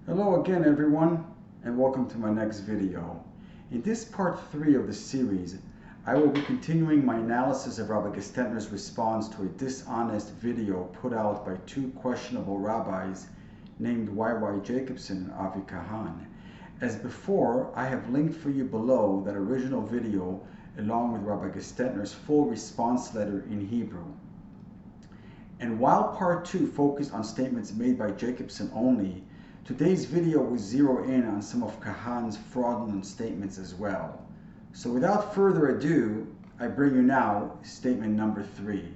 Hello again everyone, and welcome to my next video. In this part 3 of the series, I will be continuing my analysis of Rabbi Gestetner's response to a dishonest video put out by two questionable rabbis named YY Jacobson and Avi Kahan. As before, I have linked for you below that original video along with Rabbi Gestetner's full response letter in Hebrew. And while part 2 focused on statements made by Jacobson only, today's video will zero in on some of Kahan's fraudulent statements as well. So without further ado, I bring you now statement number 3.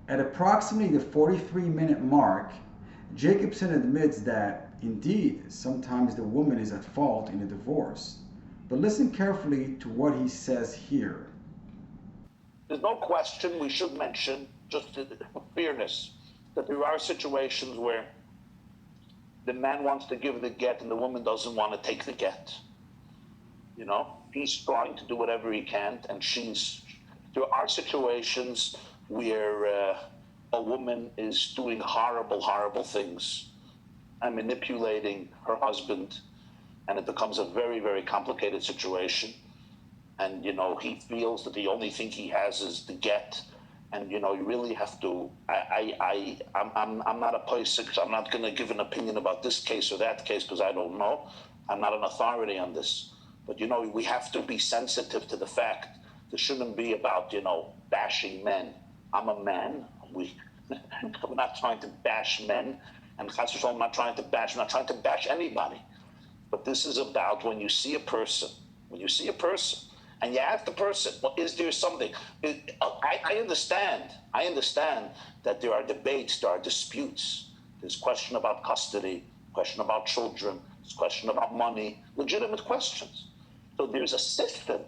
At approximately the 43-minute mark, Jacobson admits that, indeed, sometimes the woman is at fault in a divorce. But listen carefully to what he says here. There's no question we should mention, just for fairness, that there are situations where the man wants to give the get and the woman doesn't want to take the get. You know, he's trying to do whatever he can, and there are situations where a woman is doing horrible, horrible things and manipulating her husband, and it becomes a very, very complicated situation. And, you know, he feels that the only thing he has is the get. And, you know, you really have to, I'm not a posek, so I'm not going to give an opinion about this case or that case because I don't know. I'm not an authority on this. But, you know, we have to be sensitive to the fact this shouldn't be about, you know, bashing men. I'm a man. We're not trying to bash men. And I'm not trying to bash anybody. But this is about when you see a person, and you ask the person, well, is there something? I understand that there are debates, there are disputes. There's question about custody, question about children, there's question about money, legitimate questions. So there's a system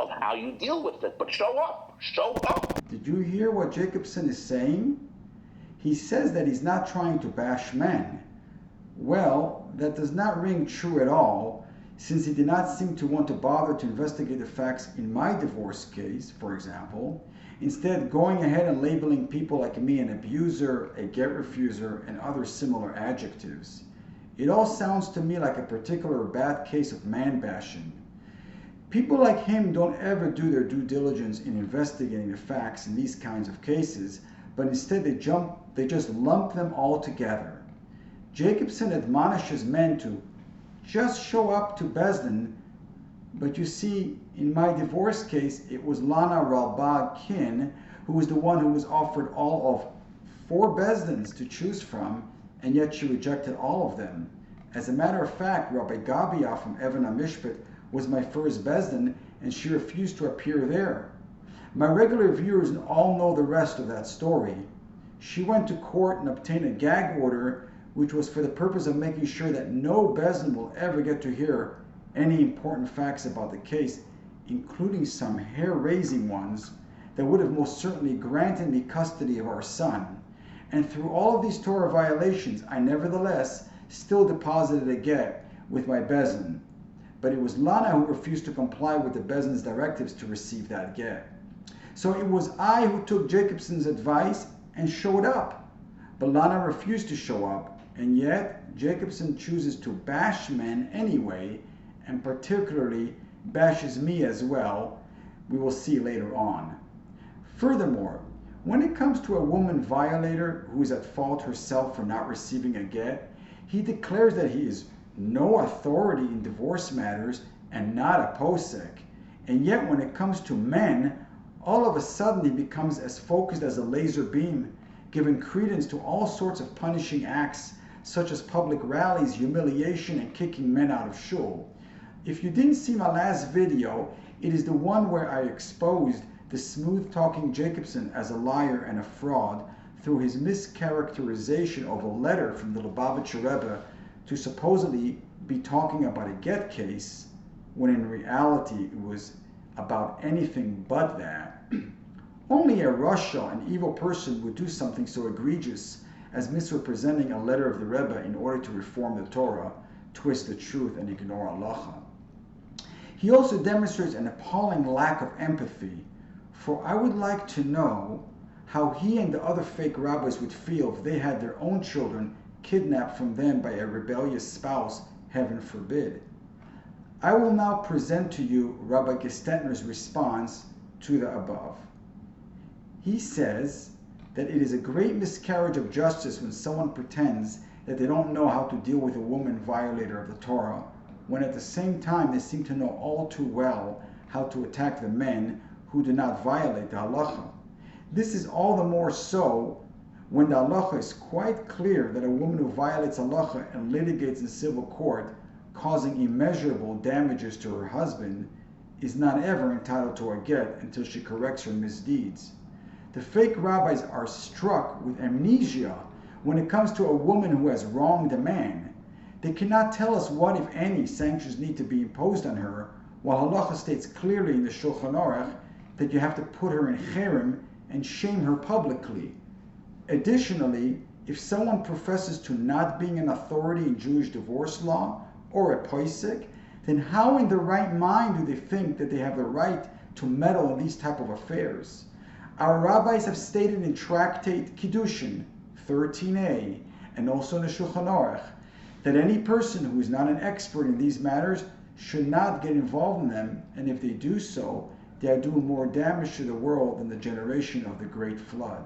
of how you deal with it, but show up. Did you hear what Jacobson is saying? He says that he's not trying to bash men. Well, that does not ring true at all, since he did not seem to want to bother to investigate the facts in my divorce case, for example, instead going ahead and labeling people like me an abuser, a get refuser, and other similar adjectives. It all sounds to me like a particular bad case of man bashing. People like him don't ever do their due diligence in investigating the facts in these kinds of cases, but instead they just lump them all together. Jacobson admonishes men to just show up to Bezdin, but you see, in my divorce case, it was Lana Ralbag Kin who was the one who was offered all of 4 Bezdins to choose from, and yet she rejected all of them. As a matter of fact, Rabbi Gabia from Evan HaMishpat was my first Bezdin, and she refused to appear there. My regular viewers all know the rest of that story. She went to court and obtained a gag order, which was for the purpose of making sure that no Bezdin will ever get to hear any important facts about the case, including some hair-raising ones that would have most certainly granted me custody of our son. And through all of these Torah violations, I nevertheless still deposited a get with my Bezdin. But it was Lana who refused to comply with the Bezdin's directives to receive that get. So it was I who took Jacobson's advice and showed up. But Lana refused to show up, and yet Jacobson chooses to bash men anyway, and particularly bashes me as well. We will see later on. Furthermore, when it comes to a woman violator who is at fault herself for not receiving a get, he declares that he is no authority in divorce matters and not a posek. And yet when it comes to men, all of a sudden he becomes as focused as a laser beam, giving credence to all sorts of punishing acts such as public rallies, humiliation, and kicking men out of shul. If you didn't see my last video, it is the one where I exposed the smooth-talking Jacobson as a liar and a fraud through his mischaracterization of a letter from the Lubavitcher Rebbe to supposedly be talking about a get case, when in reality it was about anything but that. Only a rasha, an evil person, would do something so egregious as misrepresenting a letter of the Rebbe in order to reform the Torah, twist the truth, and ignore halacha. He also demonstrates an appalling lack of empathy, for I would like to know how he and the other fake rabbis would feel if they had their own children kidnapped from them by a rebellious spouse, heaven forbid. I will now present to you Rabbi Gestetner's response to the above. He says that it is a great miscarriage of justice when someone pretends that they don't know how to deal with a woman violator of the Torah, when at the same time they seem to know all too well how to attack the men who do not violate the halacha. This is all the more so when the halacha is quite clear that a woman who violates halacha and litigates in civil court, causing immeasurable damages to her husband, is not ever entitled to a get until she corrects her misdeeds. The fake rabbis are struck with amnesia when it comes to a woman who has wronged a man. They cannot tell us what, if any, sanctions need to be imposed on her, while halacha states clearly in the Shulchan Aruch that you have to put her in cherem and shame her publicly. Additionally, if someone professes to not being an authority in Jewish divorce law or a posek, then how in their right mind do they think that they have the right to meddle in these type of affairs? Our rabbis have stated in Tractate Kiddushin 13a and also in the Shulchan Aruch that any person who is not an expert in these matters should not get involved in them, and if they do so, they are doing more damage to the world than the generation of the Great Flood.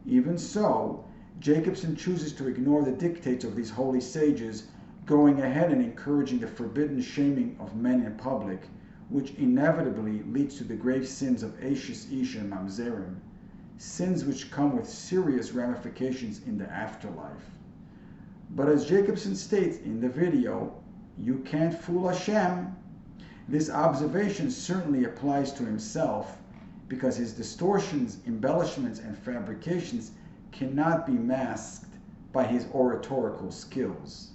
Even so, Jacobson chooses to ignore the dictates of these holy sages, going ahead and encouraging the forbidden shaming of men in public, which inevitably leads to the grave sins of Eishes Ish and Mamzerim, sins which come with serious ramifications in the afterlife. But as Jacobson states in the video, you can't fool Hashem. This observation certainly applies to himself, because his distortions, embellishments, and fabrications cannot be masked by his oratorical skills.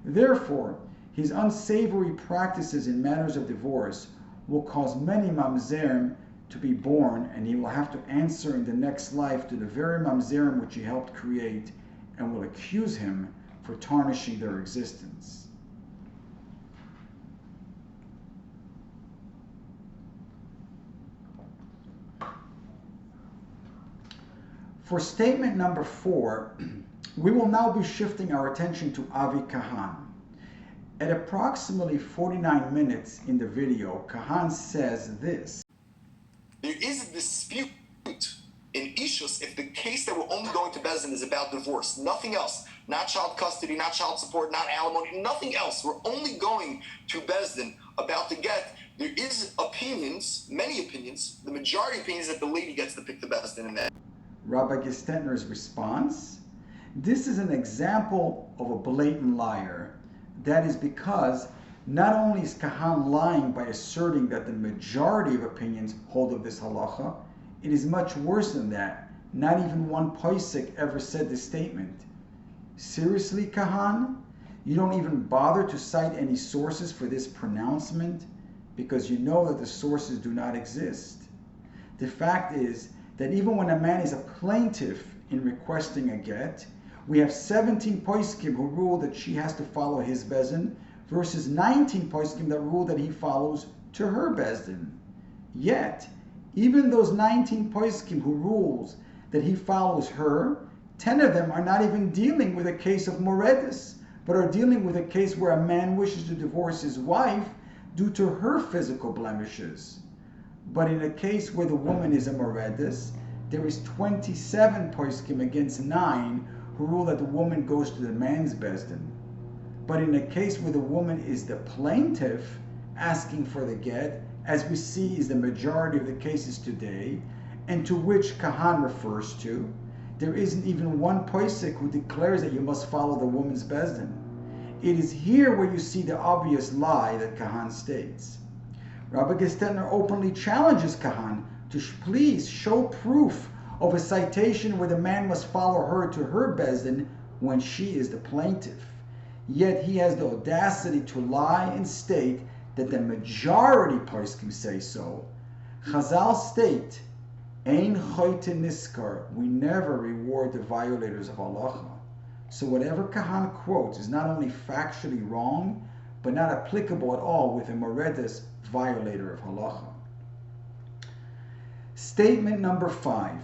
Therefore, his unsavory practices in matters of divorce will cause many mamzerim to be born, and he will have to answer in the next life to the very mamzerim which he helped create, and will accuse him for tarnishing their existence. For statement number 4, we will now be shifting our attention to Avi Kahan. At approximately 49 minutes in the video, Kahan says this. There is a dispute in Ishus if the case that we're only going to Bezdin is about divorce, nothing else. Not child custody, not child support, not alimony, nothing else. We're only going to Bezdin about the get. There is opinions, many opinions, the majority opinions that the lady gets to pick the Bezdin in that. Rabbi Gestetner's response: this is an example of a blatant liar. That is because not only is Kahan lying by asserting that the majority of opinions hold of this halacha, it is much worse than that. Not even one posek ever said this statement. Seriously, Kahan? You don't even bother to cite any sources for this pronouncement because you know that the sources do not exist. The fact is that even when a man is a plaintiff in requesting a get, we have 17 poskim who rule that she has to follow his bezdin versus 19 poskim that rule that he follows to her bezdin. Yet, even those 19 poskim who rules that he follows her, 10 of them are not even dealing with a case of moredis, but are dealing with a case where a man wishes to divorce his wife due to her physical blemishes. But in a case where the woman is a moredis, there is 27 poskim against 9 who rule that the woman goes to the man's bezdin. But in a case where the woman is the plaintiff asking for the get, as we see is the majority of the cases today, and to which Kahan refers to, there isn't even one posek who declares that you must follow the woman's bezdin. It is here where you see the obvious lie that Kahan states. Rabbi Gestetner openly challenges Kahan to please show proof of a citation where the man must follow her to her bezdin when she is the plaintiff. Yet he has the audacity to lie and state that the majority poskim say so. Chazal state, Ein choite niskar, we never reward the violators of halacha. So whatever Kahan quotes is not only factually wrong, but not applicable at all with a moredis violator of halacha. Statement number 5.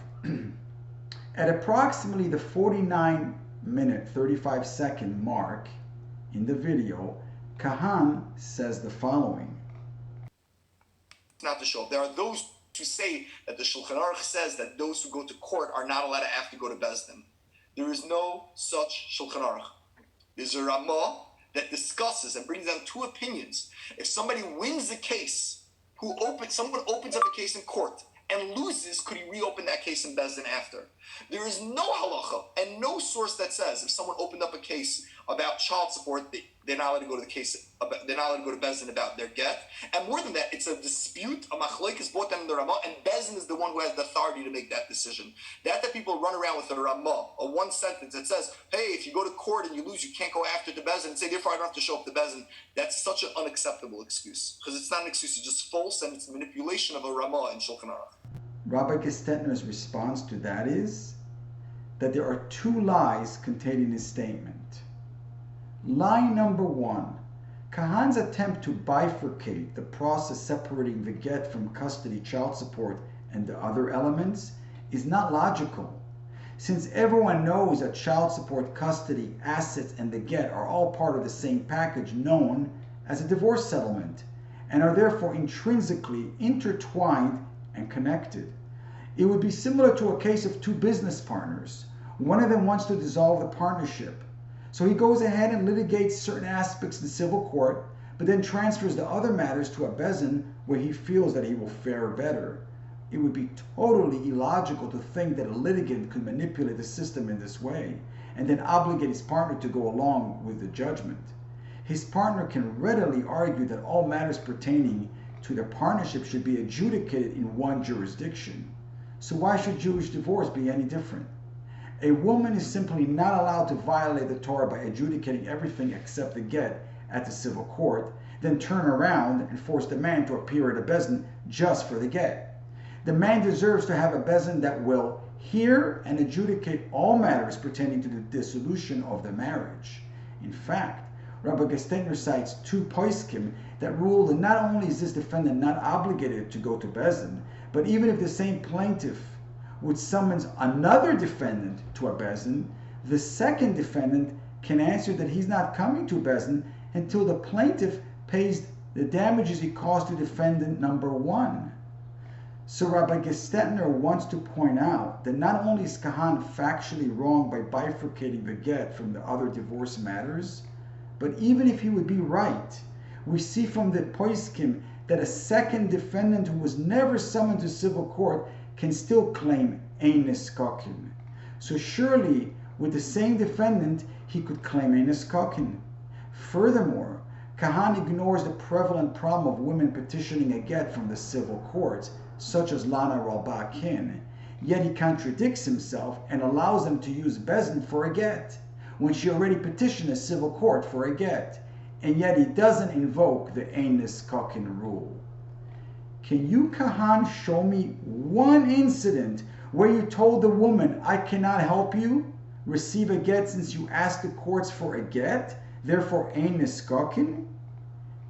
At approximately the 49 minute 35-second mark in the video, Kahan says the following. Not to show up. There are those who say that the Shulchan Aruch says that those who go to court are not allowed to have to go to Beis Din. There is no such Shulchan Aruch. There's a Ramah that discusses and brings down two opinions. If somebody wins the case, someone opens up a case in court and loses, could he reopen that case in Beis Din after? There is no halacha and no source that says if someone opened up a case about child support, they're not allowed to go to the case. They're not allowed to go to Beis Din about their get. And more than that, it's a dispute. A machlok is brought down in the Ramah, and Beis Din is the one who has the authority to make that decision. That people run around with a Ramah, a one sentence that says, "Hey, if you go to court and you lose, you can't go after to Beis Din and say, therefore, I don't have to show up to Beis Din." That's such an unacceptable excuse because it's not an excuse; it's just false and it's manipulation of a Ramah in Shulchan Aruch. Rabbi Gestetner's response to that is that there are two lies contained in his statement. Lie number one, Kahan's attempt to bifurcate the process separating the get from custody, child support, and the other elements is not logical, since everyone knows that child support, custody, assets, and the get are all part of the same package known as a divorce settlement, and are therefore intrinsically intertwined and connected. It would be similar to a case of two business partners. One of them wants to dissolve the partnership, so he goes ahead and litigates certain aspects in civil court, but then transfers the other matters to a Beis Din where he feels that he will fare better. It would be totally illogical to think that a litigant could manipulate the system in this way and then obligate his partner to go along with the judgment. His partner can readily argue that all matters pertaining to their partnership should be adjudicated in one jurisdiction. So why should Jewish divorce be any different? A woman is simply not allowed to violate the Torah by adjudicating everything except the get at the civil court, then turn around and force the man to appear at a Beis Din just for the get. The man deserves to have a Beis Din that will hear and adjudicate all matters pertaining to the dissolution of the marriage. In fact, Rabbi Gestetner cites two poskim that rule that not only is this defendant not obligated to go to Beis Din, but even if the same plaintiff would summons another defendant to a Beis Din, the second defendant can answer that he's not coming to Beis Din until the plaintiff pays the damages he caused to defendant number one. So Rabbi Gestetner wants to point out that not only is Kahan factually wrong by bifurcating the get from the other divorce matters, but even if he would be right, we see from the poskim that a second defendant who was never summoned to civil court can still claim ein niskakin. So surely, with the same defendant, he could claim ein niskakin. Furthermore, Kahan ignores the prevalent problem of women petitioning a get from the civil courts, such as Lana Rabba Kin, yet he contradicts himself and allows them to use Beis Din for a get, when she already petitioned a civil court for a get, and yet he doesn't invoke the ein niskakin rule. Can you, Kahan, show me one incident where you told the woman, I cannot help you receive a get since you asked the courts for a get, therefore ein niskakin?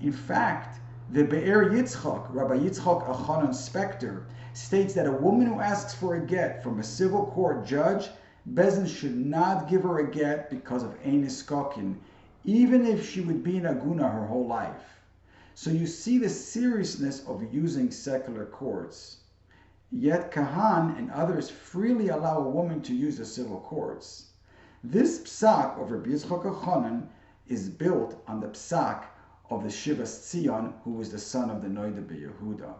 In fact, the Be'er Yitzchak, Rabbi Yitzchak Achanon Spector, states that a woman who asks for a get from a civil court judge, Beis Din should not give her a get because of ein niskakin, even if she would be in aguna her whole life. So you see the seriousness of using secular courts. Yet Kahan and others freely allow a woman to use the civil courts. This psak of Rabbi Yitzchak Achanon is built on the psak of the Shivas Tzion, who was the son of the Noida Beyehuda.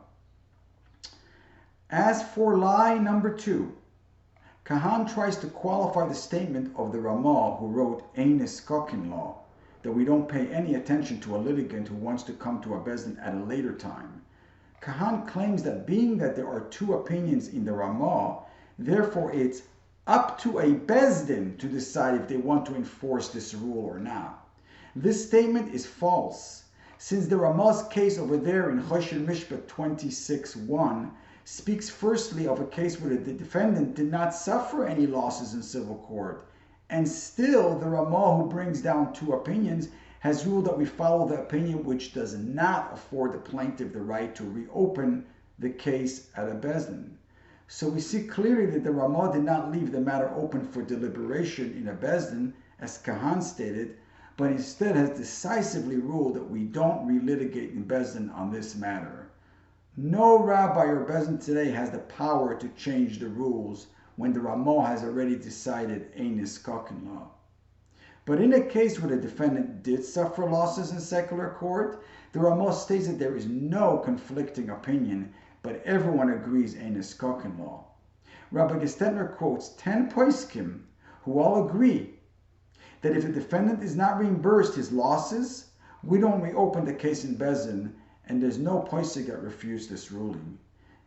As for lie number two, Kahan tries to qualify the statement of the Ramah who wrote ein niskakin law, that we don't pay any attention to a litigant who wants to come to a Beis Din at a later time. Kahan claims that being that there are two opinions in the Ramah, therefore it's up to a Beis Din to decide if they want to enforce this rule or not. This statement is false, since the Ramah's case over there in Choshen Mishpat 26:1 speaks firstly of a case where the defendant did not suffer any losses in civil court, and still the Ramah who brings down two opinions has ruled that we follow the opinion which does not afford the plaintiff the right to reopen the case at a Beis Din. So we see clearly that the Ramah did not leave the matter open for deliberation in a Bezdin, as Kahan stated, but instead has decisively ruled that we don't relitigate in Bezdin on this matter. No rabbi or Bezdin today has the power to change the rules when the Ramah has already decided ein niskakin law. But in a case where the defendant did suffer losses in secular court, the Ramah states that there is no conflicting opinion, but everyone agrees ein niskakin law. Rabbi Gestetner quotes 10 poskim who all agree that if the defendant is not reimbursed his losses, we don't reopen the case in Bezdin, and there's no posik that refutes this ruling.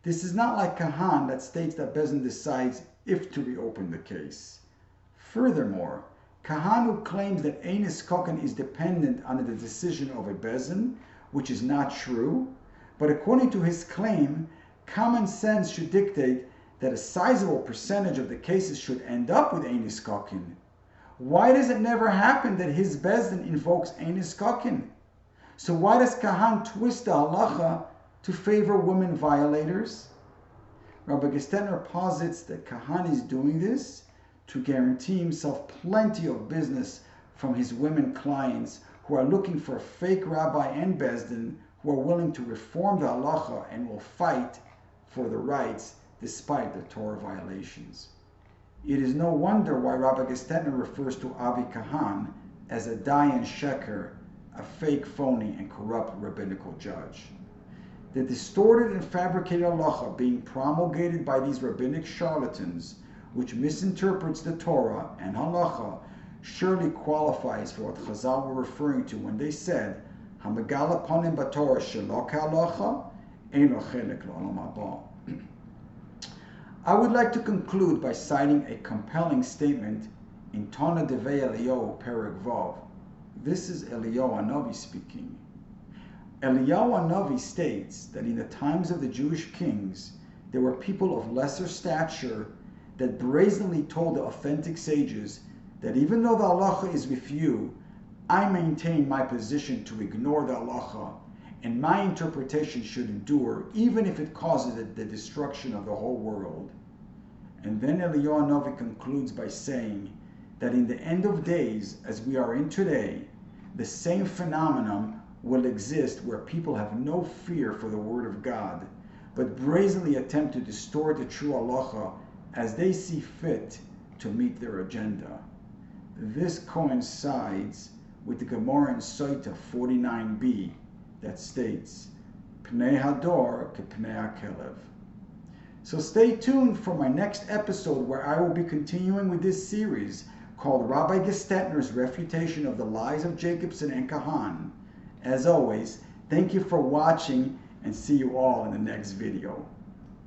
This is not like Kahan that states that Bezdin decides if to reopen the case. Furthermore, Kahan, who claims that ein niskakin is dependent on the decision of a Bezdin, which is not true, but according to his claim, common sense should dictate that a sizable percentage of the cases should end up with ein niskakin. Why does it never happen that his Bezdin invokes ein niskakin? So why does Kahan twist the halacha to favor women violators? Rabbi Gestetner posits that Kahan is doing this to guarantee himself plenty of business from his women clients who are looking for a fake rabbi and Bezdin who are willing to reform the halacha and will fight for the rights despite the Torah violations. It is no wonder why Rabbi Gestetner refers to Avi Kahan as a dayan sheker, a fake, phony, and corrupt rabbinical judge. The distorted and fabricated halacha being promulgated by these rabbinic charlatans, which misinterprets the Torah and halacha, surely qualifies for what Chazal were referring to when they said, "Hamegala panim b'Torah shelo k'halacha, ein lo chelek l'olam haba." I would like to conclude by citing a compelling statement in Tana Devei Eliyahu Perek Vav. This is Eliyahu Hanavi speaking. Eliyahu Hanavi states that in the times of the Jewish kings, there were people of lesser stature that brazenly told the authentic sages that even though the halacha is with you, I maintain my position to ignore the halacha, and my interpretation should endure even if it causes the destruction of the whole world. And then Eliyahu Hanavi concludes by saying that in the end of days, as we are in today, the same phenomenon will exist where people have no fear for the word of God, but brazenly attempt to distort the true halacha as they see fit to meet their agenda. This coincides with the Gemara in Soita 49b that states, Pnei Hador ke Pnei HaKelev. So stay tuned for my next episode where I will be continuing with this series called Rabbi Gestetner's Refutation of the Lies of Jacobson and Kahan. As always, thank you for watching and see you all in the next video.